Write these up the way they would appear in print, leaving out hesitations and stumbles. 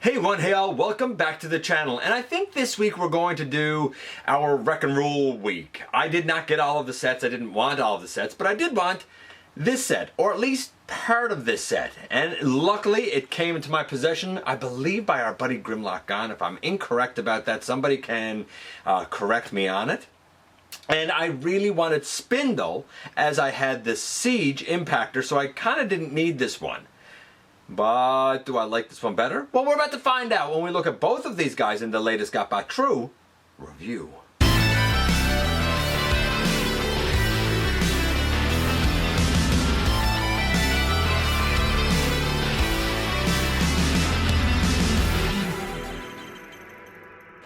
Hey one, hey all, welcome back to the channel, and I think this week we're going to do our Wreck and Rule week. I did not get all of the sets, I didn't want all of the sets, but I did want this set, or at least part of this set, and luckily it came into my possession, I believe by our buddy Grimlock Gone. If I'm incorrect about that, somebody can correct me on it. And I really wanted Spindle, as I had this Siege Impactor, so I kind of didn't need this one. But do I like this one better? Well, we're about to find out when we look at both of these guys in the latest GotBot True review.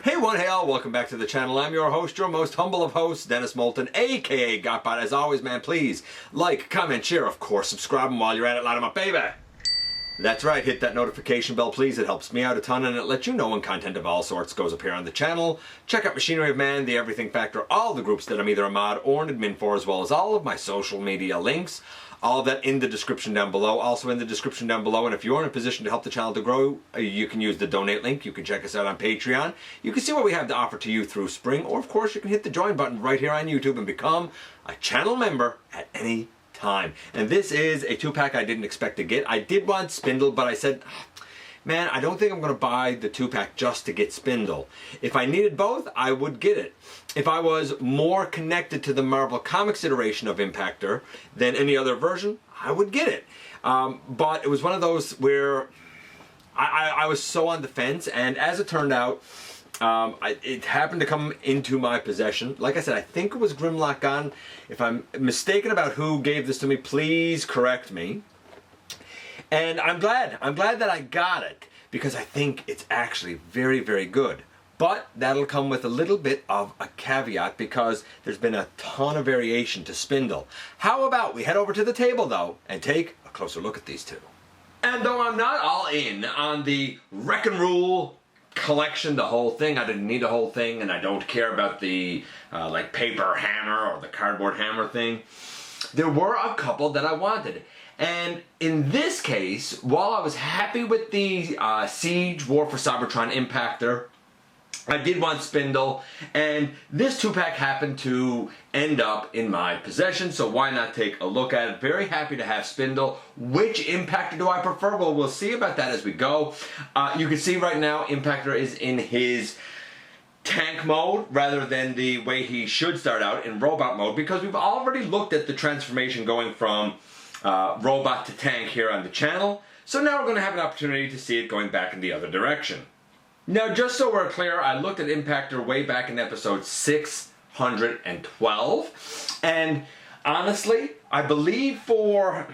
Hey one, hey all, welcome back to the channel. I'm your host, your most humble of hosts, Dennis Moulton, aka GotBot. As always, man, please like, comment, share, of course, subscribe, and while you're at it, light 'em up, baby. That's right, hit that notification bell please, it helps me out a ton and it lets you know when content of all sorts goes up here on the channel. Check out Machinery of Man, The Everything Factor, all the groups that I'm either a mod or an admin for, as well as all of my social media links. All of that in the description down below, also in the description down below, and if you're in a position to help the channel to grow, you can use the donate link, you can check us out on Patreon, you can see what we have to offer to you through Spring, or of course you can hit the join button right here on YouTube and become a channel member at any time. And this is a 2-pack I didn't expect to get. I did want Spindle, but I said, man, I don't think I'm going to buy the 2-pack just to get Spindle. If I needed both, I would get it. If I was more connected to the Marvel Comics iteration of Impactor than any other version, I would get it. But it was one of those where I was so on the fence, and as it turned out, it happened to come into my possession. Like I said, I think it was Grimlock Gone. If I'm mistaken about who gave this to me, please correct me. And I'm glad that I got it, because I think it's actually very, very good. But that'll come with a little bit of a caveat, because there's been a ton of variation to Spindle. How about we head over to the table though and take a closer look at these two. And though I'm not all in on the Wreck and Rule collection, the whole thing, I didn't need the whole thing, and I don't care about the like paper hammer or the cardboard hammer thing, there were a couple that I wanted. And in this case, while I was happy with the Siege War for Cybertron Impactor, I did want Spindle, and this 2-pack happened to end up in my possession, so why not take a look at it. Very happy to have Spindle. Which Impactor do I prefer? Well, we'll see about that as we go. You can see right now Impactor is in his tank mode rather than the way he should start out in robot mode, because we've already looked at the transformation going from robot to tank here on the channel. So now we're going to have an opportunity to see it going back in the other direction. Now, just so we're clear, I looked at Impactor way back in episode 612, and honestly, I believe for,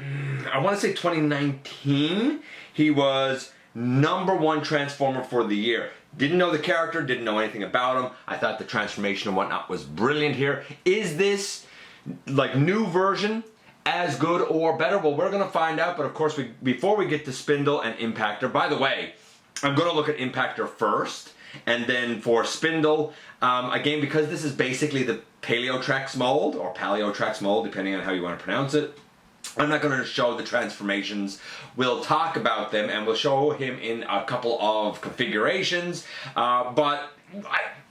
I want to say 2019, he was #1 Transformer for the year. Didn't know the character, didn't know anything about him. I thought the transformation and whatnot was brilliant here. Is this, like, new version as good or better? Well, we're going to find out, but of course, before we get to Spindle and Impactor, by the way, I'm going to look at Impactor first, and then for Spindle, again, because this is basically the Paleotrex mold, or Paleotrex mold, depending on how you want to pronounce it, I'm not going to show the transformations. We'll talk about them, and we'll show him in a couple of configurations, but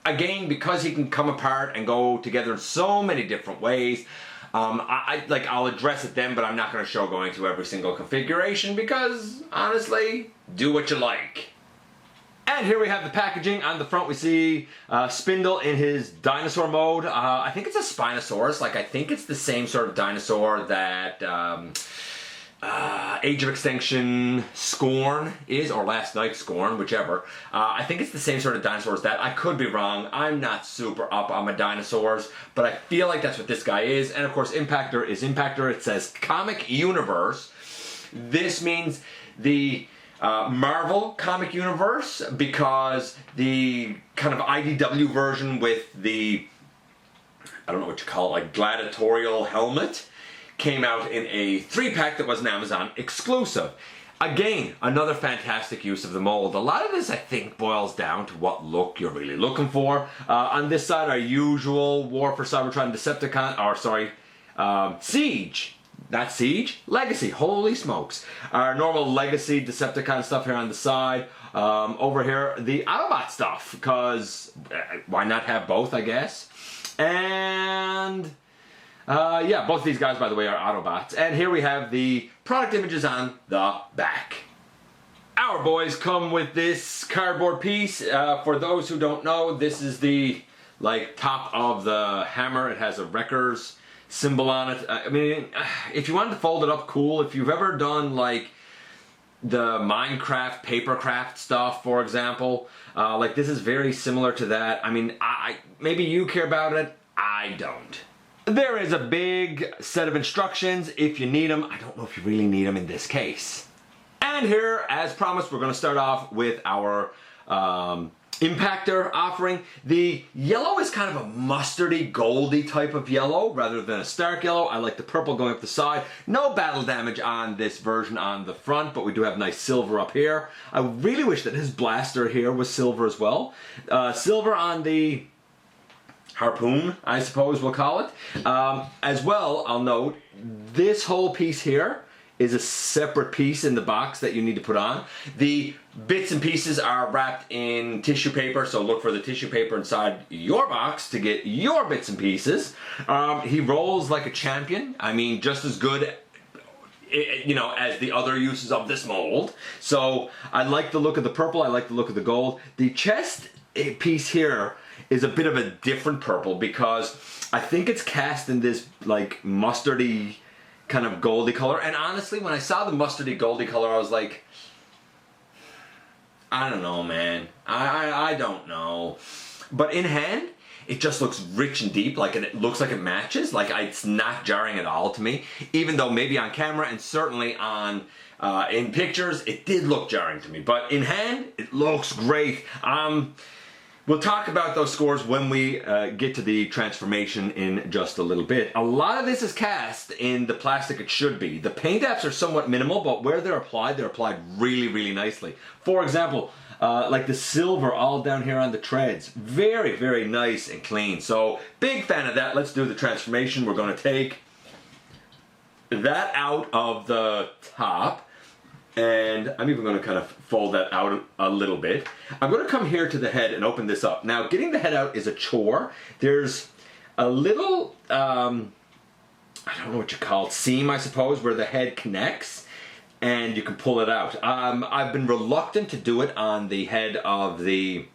again, because he can come apart and go together in so many different ways, I'll address it then, but I'm not going to show going through every single configuration, because, honestly, do what you like. And here we have the packaging. On the front we see Spindle in his dinosaur mode. I think it's a Spinosaurus. Like, I think it's the same sort of dinosaur that Age of Extinction Scorn is, or Last Night Scorn, whichever. I think it's the same sort of dinosaur as that. I could be wrong. I'm not super up on my dinosaurs, but I feel like that's what this guy is. And of course, Impactor is Impactor. It says Comic Universe. This means the Marvel Comic Universe, because the kind of IDW version with the, I don't know what you call it, like gladiatorial helmet, came out in a 3-pack that was an Amazon exclusive. Again, another fantastic use of the mold. A lot of this, I think, boils down to what look you're really looking for. On this side, our usual War for Cybertron Decepticon, or sorry, Siege. Not Siege, Legacy, holy smokes. Our normal Legacy Decepticon stuff here on the side. over here, the Autobot stuff, because why not have both, I guess? And yeah, both of these guys, by the way, are Autobots. And here we have the product images on the back. Our boys come with this cardboard piece. For those who don't know, this is the top of the hammer. It has a Wreckers symbol on it. I mean, if you wanted to fold it up, cool. If you've ever done like the Minecraft papercraft stuff, for example, like this is very similar to that. I mean, maybe you care about it. I don't. There is a big set of instructions if you need them. I don't know if you really need them in this case. And here, as promised, we're going to start off with our Impactor offering. The yellow is kind of a mustardy, goldy type of yellow rather than a stark yellow. I like the purple going up the side. No battle damage on this version on the front, but we do have nice silver up here. I really wish that his blaster here was silver as well. Silver on the harpoon, I suppose we'll call it. As well, I'll note, this whole piece here is a separate piece in the box that you need to put on. The bits and pieces are wrapped in tissue paper, so look for the tissue paper inside your box to get your bits and pieces. He rolls like a champion. I mean, just as good, you know, as the other uses of this mold. So I like the look of the purple, I like the look of the gold. The chest piece here is a bit of a different purple because I think it's cast in this like mustardy kind of goldy color. And honestly, when I saw the mustardy goldy color, I was like, I don't know, man. I don't know. But in hand, it just looks rich and deep, like, and it looks like it matches. Like, it's not jarring at all to me. Even though maybe on camera and certainly on in pictures, it did look jarring to me. But in hand, it looks great. We'll talk about those scores when we get to the transformation in just a little bit. A lot of this is cast in the plastic it should be. The paint apps are somewhat minimal, but where they're applied really, really nicely. For example, like the silver all down here on the treads. Very, very nice and clean. So, big fan of that. Let's do the transformation. We're going to take that out of the top. And I'm even going to kind of fold that out a little bit. I'm going to come here to the head and open this up. Now, getting the head out is a chore. There's a little, I don't know what you call it, seam, I suppose, where the head connects, and you can pull it out. I've been reluctant to do it on the head of the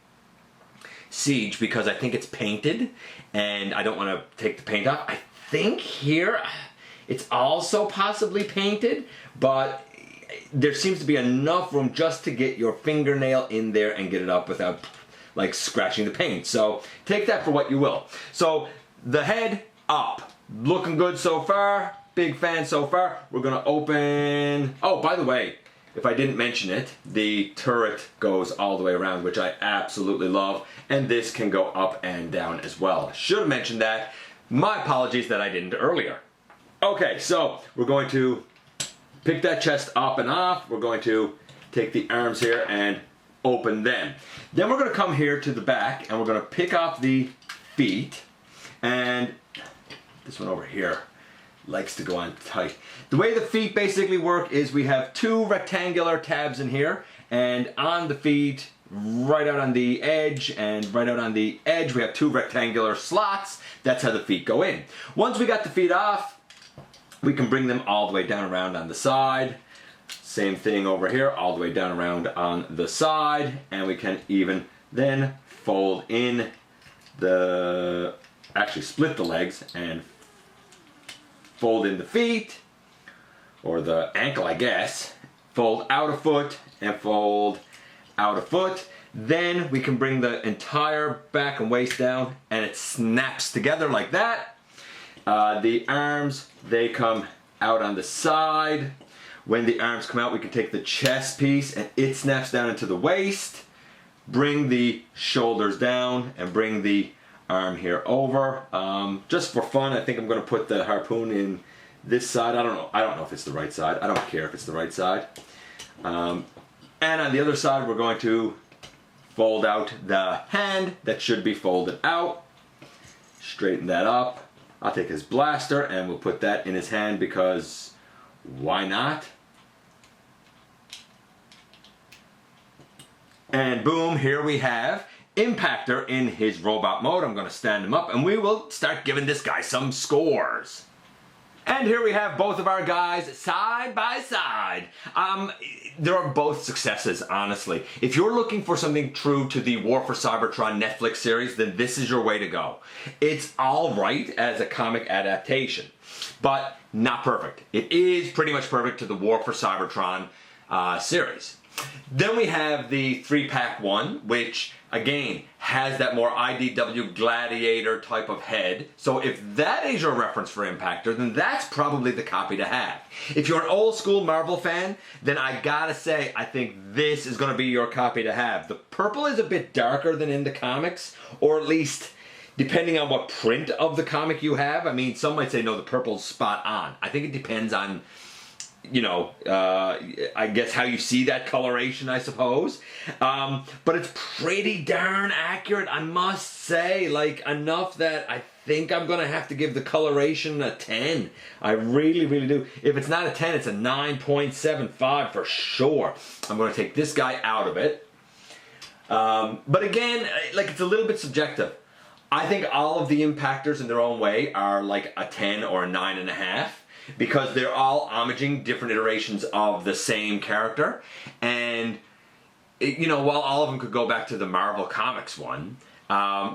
Siege because I think it's painted, and I don't want to take the paint off. I think here it's also possibly painted, but there seems to be enough room just to get your fingernail in there and get it up without like scratching the paint. So take that for what you will. So the head up, looking good so far, big fan so far. We're gonna open, oh, by the way, if I didn't mention it, the turret goes all the way around, which I absolutely love, and this can go up and down as well. Should have mentioned that. My apologies that I didn't earlier. Okay, so we're going to pick that chest up and off. We're going to take the arms here and open them. Then we're going to come here to the back and we're going to pick off the feet. And this one over here likes to go on tight. The way the feet basically work is we have two rectangular tabs in here, and on the feet, right out on the edge and right out on the edge, we have two rectangular slots. That's how the feet go in. Once we got the feet off, we can bring them all the way down around on the side. Same thing over here, all the way down around on the side. And we can even then fold in the, actually split the legs and fold in the feet, or the ankle, I guess. Fold out a foot and fold out a foot. Then we can bring the entire back and waist down and it snaps together like that. The arms, they come out on the side. When the arms come out, we can take the chest piece and it snaps down into the waist. Bring the shoulders down and bring the arm here over. Just for fun, I think I'm going to put the harpoon in this side. I don't know if it's the right side. I don't care if it's the right side. And on the other side, we're going to fold out the hand that should be folded out. Straighten that up. I'll take his blaster and we'll put that in his hand because why not? And boom, here we have Impactor in his robot mode. I'm going to stand him up and we will start giving this guy some scores. And here we have both of our guys side by side. There are both successes, honestly. If you're looking for something true to the War for Cybertron Netflix series, then this is your way to go. It's all right as a comic adaptation, but not perfect. It is pretty much perfect to the War for Cybertron series. Then we have the 3-pack one, which again has that more IDW Gladiator type of head. So if that is your reference for Impactor, then that's probably the copy to have. If you're an old school Marvel fan, then I gotta say I think this is gonna be your copy to have. The purple is a bit darker than in the comics, or at least depending on what print of the comic you have. I mean, some might say no, the purple's spot on. I think it depends on, you know, I guess how you see that coloration, I suppose. But it's pretty darn accurate, I must say. Like, enough that I think I'm going to have to give the coloration a 10. I really, really do. If it's not a 10, it's a 9.75 for sure. I'm going to take this guy out of it. But again, like, it's a little bit subjective. I think all of the Impactors in their own way are like a 10 or a 9.5. Because they're all homaging different iterations of the same character. And, you know, while all of them could go back to the Marvel Comics one,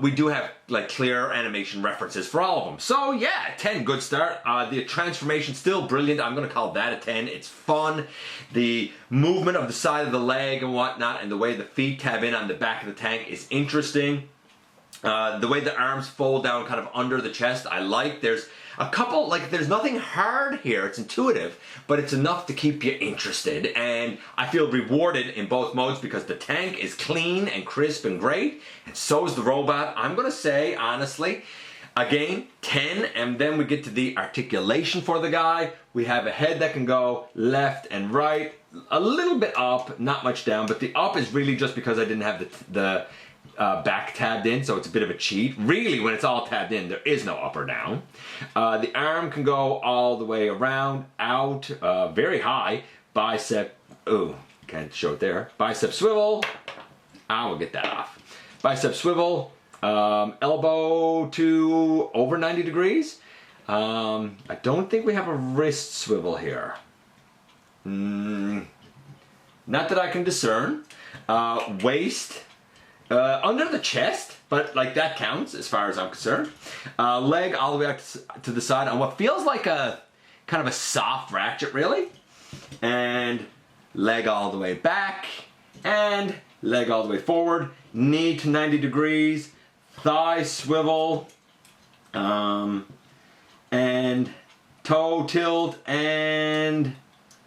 we do have, like, clear animation references for all of them. So, yeah, 10, good start. The transformation, still brilliant. I'm going to call that a 10. It's fun. The movement of the side of the leg and whatnot, and the way the feet tab in on the back of the tank is interesting. The way the arms fold down kind of under the chest, I like. There's a couple, like, there's nothing hard here. It's intuitive, but it's enough to keep you interested. And I feel rewarded in both modes because the tank is clean and crisp and great, and so is the robot. I'm going to say, honestly, again, 10, and then we get to the articulation for the guy. We have a head that can go left and right, a little bit up, not much down, but the up is really just because I didn't have the back tabbed in, so it's a bit of a cheat. Really, when it's all tabbed in, there is no up or down. The arm can go all the way around, out, very high. Bicep, ooh, can't show it there. Bicep swivel, I will get that off. Bicep swivel, elbow to over 90 degrees. I don't think we have a wrist swivel here. Not that I can discern. Waist, under the chest, but like that counts as far as I'm concerned. Leg all the way up to the side on what feels like a kind of a soft ratchet, really. And leg all the way back, and leg all the way forward. Knee to 90 degrees, thigh swivel, and toe tilt, and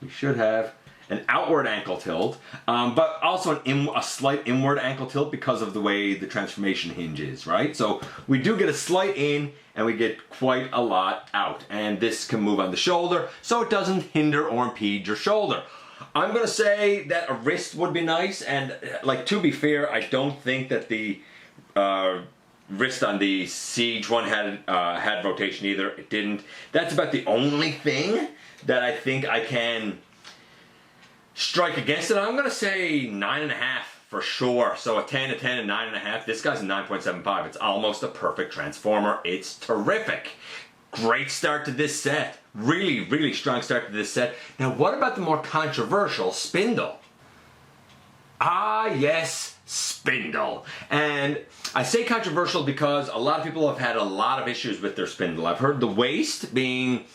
we should have an outward ankle tilt, but also a slight inward ankle tilt because of the way the transformation hinge is, right? So we do get a slight in, and we get quite a lot out. And this can move on the shoulder, so it doesn't hinder or impede your shoulder. I'm gonna say that a wrist would be nice, and like, to be fair, I don't think that the wrist on the Siege one had rotation either. It didn't. That's about the only thing that I think I can strike against it. I'm going to say 9.5 for sure. So a 10, a 10, and 9.5. This guy's a 9.75. It's almost a perfect transformer. It's terrific. Great start to this set. Really, really strong start to this set. Now, what about the more controversial Spindle? Ah, yes, Spindle. And I say controversial because a lot of people have had a lot of issues with their Spindle. I've heard the waist being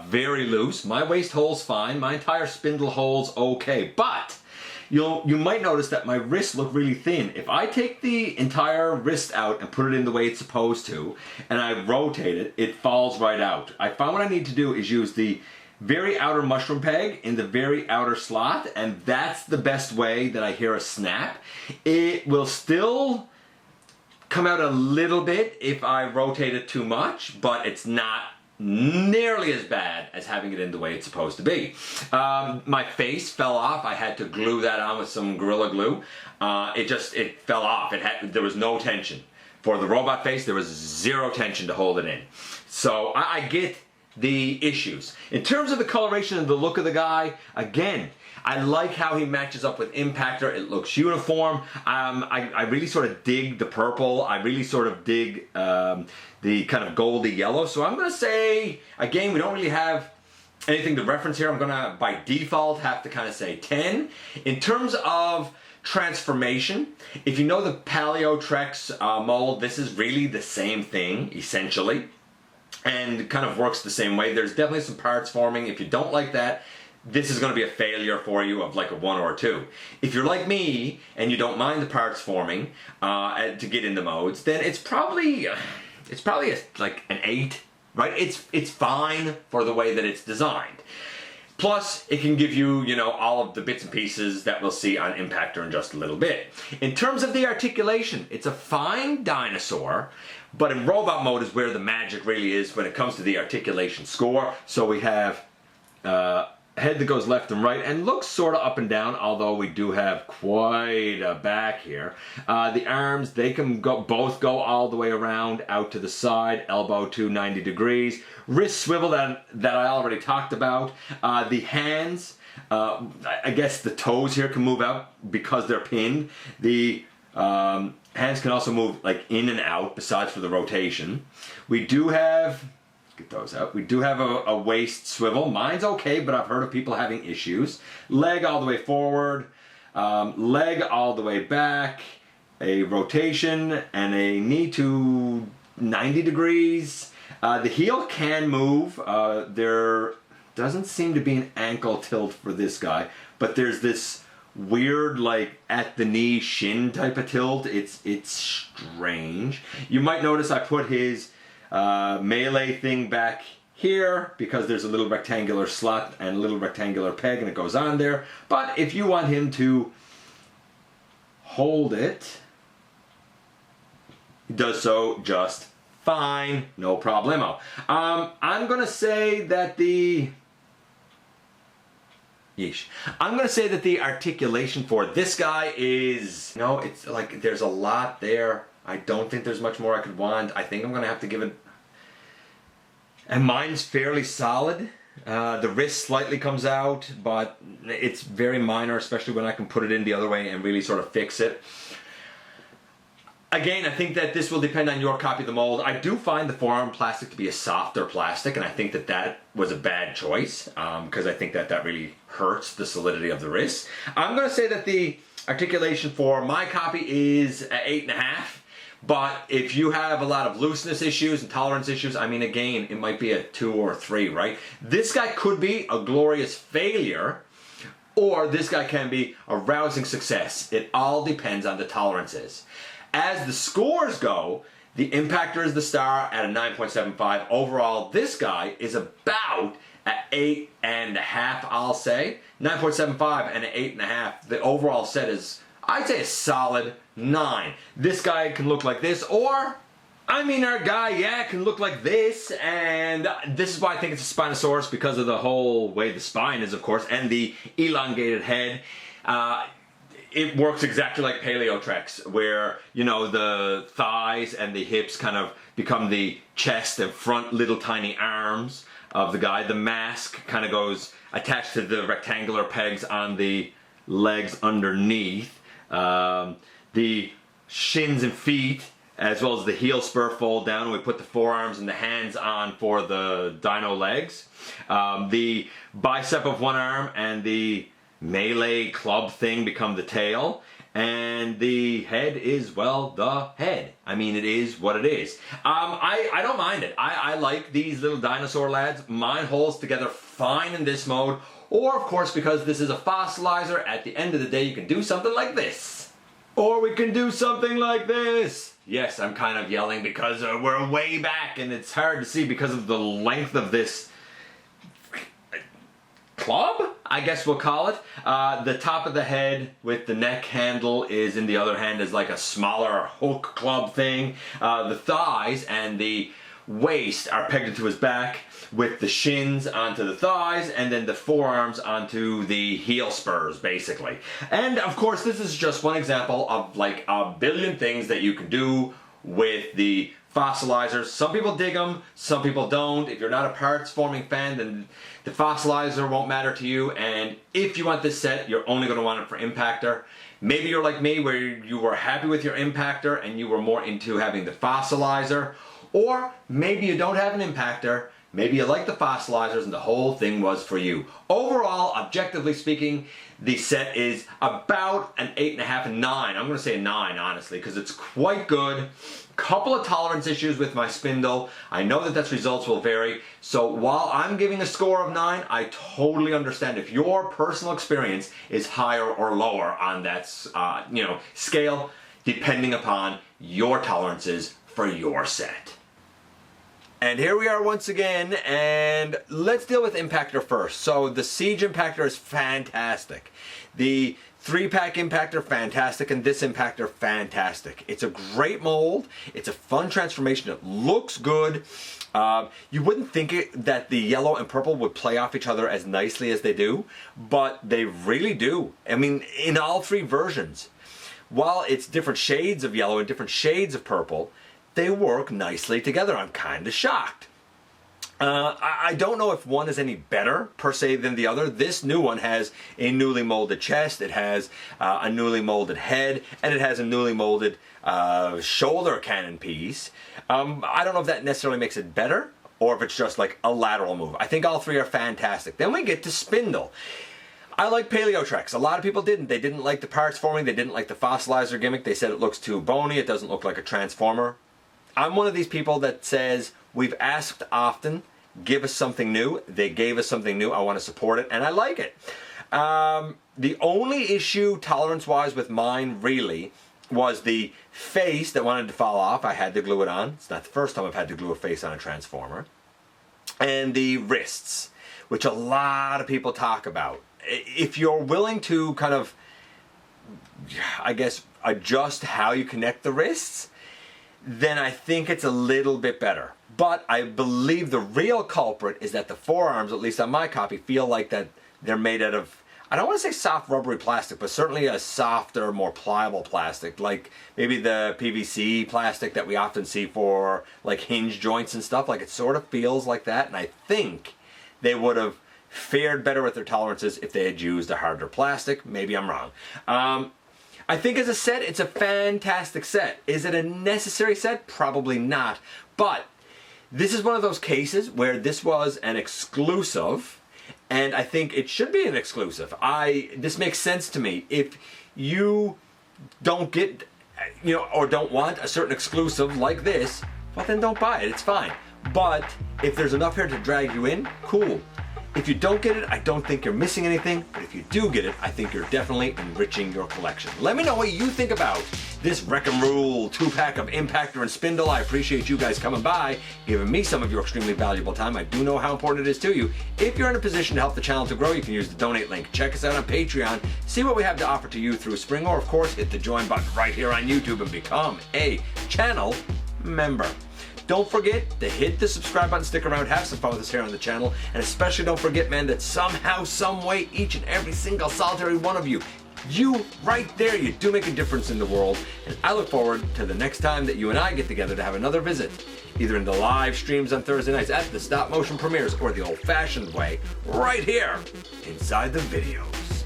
very loose. My waist holds fine. My entire Spindle holds okay. But you might notice that my wrists look really thin. If I take the entire wrist out and put it in the way it's supposed to, and I rotate it, it falls right out. I found what I need to do is use the very outer mushroom peg in the very outer slot, and that's the best way that I hear a snap. It will still come out a little bit if I rotate it too much, but it's not nearly as bad as having it in the way it's supposed to be. My face fell off. I had to glue that on with some Gorilla Glue. It fell off. There was no tension. For the robot face, there was zero tension to hold it in. So I get the issues. In terms of the coloration and the look of the guy, again, I like how he matches up with Impactor. It looks uniform. I really sort of dig the purple. I really sort of dig the kind of goldy yellow. So I'm going to say, again, we don't really have anything to reference here. I'm going to, by default, have to kind of say 10. In terms of transformation, if you know the Paleotrex mold, this is really the same thing, essentially, and kind of works the same way. There's definitely some parts forming. If you don't like that, this is going to be a failure for you of like a 1 or a 2. If you're like me and you don't mind the parts forming to get into modes, then it's probably like an 8, right? It's fine for the way that it's designed. Plus, it can give you, you know, all of the bits and pieces that we'll see on Impactor in just a little bit. In terms of the articulation, it's a fine dinosaur, but in robot mode is where the magic really is when it comes to the articulation score. So we have head that goes left and right and looks sort of up and down, although we do have quite a back here. The arms, they can both go all the way around out to the side, elbow to 90 degrees. Wrist swivel that I already talked about. The hands, I guess the toes here can move out because they're pinned. The hands can also move like in and out besides for the rotation. We do have, get those out. We do have a waist swivel. Mine's okay, but I've heard of people having issues. Leg all the way forward, leg all the way back, a rotation, and a knee to 90 degrees. The heel can move. There doesn't seem to be an ankle tilt for this guy, but there's this weird, like, at the knee shin type of tilt. It's strange. You might notice I put his melee thing back here because there's a little rectangular slot and a little rectangular peg and it goes on there. But if you want him to hold it, he does so just fine, no problemo. I'm gonna say that the I'm gonna say that the articulation for this guy is, you know, it's like there's a lot there. I don't think there's much more I could want. I think I'm gonna have to give it, and mine's fairly solid. The wrist slightly comes out, but it's very minor, especially when I can put it in the other way and really sort of fix it. Again, I think that this will depend on your copy of the mold. I do find the forearm plastic to be a softer plastic, and I think that that was a bad choice because I think that that really hurts the solidity of the wrist. I'm going to say that the articulation for my copy is 8.5, but if you have a lot of looseness issues and tolerance issues, I mean, again, it might be a 2 or 3, right? This guy could be a glorious failure, or this guy can be a rousing success. It all depends on the tolerances. As the scores go, the Impactor is the star at a 9.75. Overall, this guy is about at 8.5, I'll say. 9.75 and an 8.5. The overall set is, I'd say, a solid 9. This guy can look like this, or, I mean, our guy, yeah, can look like this, and this is why I think it's a Spinosaurus, because of the whole way the spine is, of course, and the elongated head. It works exactly like Paleotrex, where, you know, the thighs and the hips kind of become the chest and front little tiny arms of the guy. The mask kind of goes attached to the rectangular pegs on the legs underneath. The shins and feet, as well as the heel spur, fold down, and we put the forearms and the hands on for the dino legs. The bicep of one arm and the melee club thing become the tail, and the head is, well, the head. I mean, it is what it is. I don't mind it. I like these little dinosaur lads. Mine holds together fine in this mode, or of course, because this is a fossilizer, at the end of the day you can do something like this. Or we can do something like this. Yes, I'm kind of yelling because we're way back and it's hard to see because of the length of this club, I guess we'll call it. The top of the head with the neck handle is in the other hand is like a smaller hook club thing. The thighs and the waist are pegged into his back with the shins onto the thighs and then the forearms onto the heel spurs, basically. And of course, this is just one example of like a billion things that you can do with the Fossilizers. Some people dig them, some people don't. If you're not a parts forming fan, then the Fossilizer won't matter to you, and if you want this set, you're only going to want it for Impactor. Maybe you're like me, where you were happy with your Impactor and you were more into having the Fossilizer, or maybe you don't have an Impactor, maybe you like the Fossilizers and the whole thing was for you. Overall, objectively speaking, the set is about an 8.5 and 9. I'm going to say a 9, honestly, because it's quite good. Couple of tolerance issues with my Spindle. I know that results will vary. So while I'm giving a score of 9, I totally understand if your personal experience is higher or lower on that scale, depending upon your tolerances for your set. And here we are once again, and let's deal with Impactor first. So the Siege Impactor is fantastic. The 3-pack Impactor, fantastic, and this Impactor, fantastic. It's a great mold. It's a fun transformation. It looks good. You wouldn't think that the yellow and purple would play off each other as nicely as they do, but they really do. I mean, in all 3 versions. While it's different shades of yellow and different shades of purple, they work nicely together. I'm kind of shocked. I don't know if one is any better per se than the other. This new one has a newly molded chest, it has a newly molded head, and it has a newly molded shoulder cannon piece. I don't know if that necessarily makes it better or if it's just like a lateral move. I think all 3 are fantastic. Then we get to Spindle. I like Paleotrex. A lot of people didn't. They didn't like the parts forming. They didn't like the Fossilizer gimmick. They said it looks too bony. It doesn't look like a transformer. I'm one of these people that says, we've asked often, give us something new. They gave us something new. I want to support it, and I like it. The only issue tolerance-wise with mine, really, was the face that wanted to fall off. I had to glue it on. It's not the first time I've had to glue a face on a transformer. And the wrists, which a lot of people talk about. If you're willing to kind of, I guess, adjust how you connect the wrists, then I think it's a little bit better. But I believe the real culprit is that the forearms, at least on my copy, feel like that they're made out of, I don't want to say soft rubbery plastic, but certainly a softer, more pliable plastic, like maybe the PVC plastic that we often see for like hinge joints and stuff. Like, it sort of feels like that, and I think they would have fared better with their tolerances if they had used a harder plastic. Maybe I'm wrong. I think as a set, it's a fantastic set. Is it a necessary set? Probably not. But this is one of those cases where this was an exclusive, and I think it should be an exclusive. This makes sense to me. If you don't get, or don't want a certain exclusive like this, well, then don't buy it. It's fine. But if there's enough here to drag you in, cool. If you don't get it, I don't think you're missing anything, but if you do get it, I think you're definitely enriching your collection. Let me know what you think about this Wreck 'em Rule 2-pack of Impactor and Spindle. I appreciate you guys coming by, giving me some of your extremely valuable time. I do know how important it is to you. If you're in a position to help the channel to grow, you can use the donate link. Check us out on Patreon, see what we have to offer to you through Spring, or of course, hit the join button right here on YouTube and become a channel member. Don't forget to hit the subscribe button, stick around, have some fun with us here on the channel, and especially don't forget, man, that somehow, some way, each and every single solitary one of you, right there, you do make a difference in the world, and I look forward to the next time that you and I get together to have another visit, either in the live streams on Thursday nights at the stop motion premieres or the old-fashioned way, right here, inside the videos.